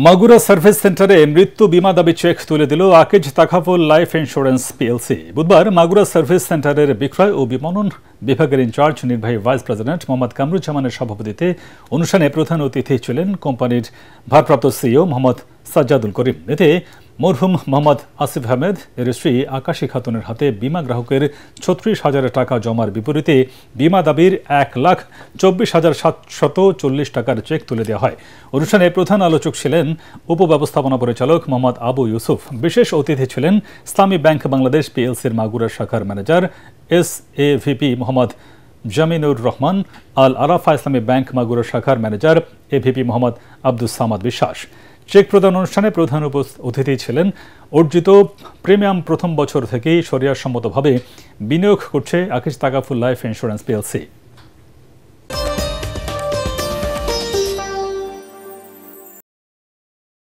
Magura service সেন্টারে মৃত্যু বিমা দাবি চেক তুলে দিল Akij Takaful life insurance PLC. বুধবার মাগুরা সার্ভিস সেন্টারের বিক্রয় ও বিপণন বিভাগের ইনচার্জ নির্বাহী ভাইস প্রেসিডেন্ট মোহাম্মদ কামরুজ্জামানের সভাপতিত্বে অনুষ্ঠানে প্রধান অতিথি ছিলেন কোম্পানির ভারপ্রাপ্ত সিইও মোহাম্মদ সাজ্জাদুল করিম। এতে মরহুম মোহাম্মদ আসিফ আহমেদ এর স্ত্রী আকাশী খাতুনের হাতে বিমা গ্রাহকের ৩৬,০০০ টাকা জমার বিপরীতে বিমা দাবির ১,২৪,৭৪০ টাকার চেক তুলে দেওয়া হয়। অনুষ্ঠানে প্রধান আলোচক ছিলেন উপব্যবস্থাপনা পরিচালক মোহাম্মদ আবু ইউসুফ। বিশেষ অতিথি ছিলেন ইসলামী ব্যাংক বাংলাদেশ পিএলসির মাগুরা শাখার ম্যানেজার SAVP মোহাম্মদ জামিনুর রহমান, আল আরাফা ইসলামী ব্যাংক মাগুরা শাখার ম্যানেজার AVP মোহাম্মদ আব্দুস সামাদ বিশ্বাস। চেক প্রদান অনুষ্ঠানে প্রধান অতিথি ছিলেন অর্জিত প্রিমিয়াম প্রথম বছর থেকেই শরিয়াসম্মতভাবে বিনিয়োগ করছে Akij Takaful life insurance PLC.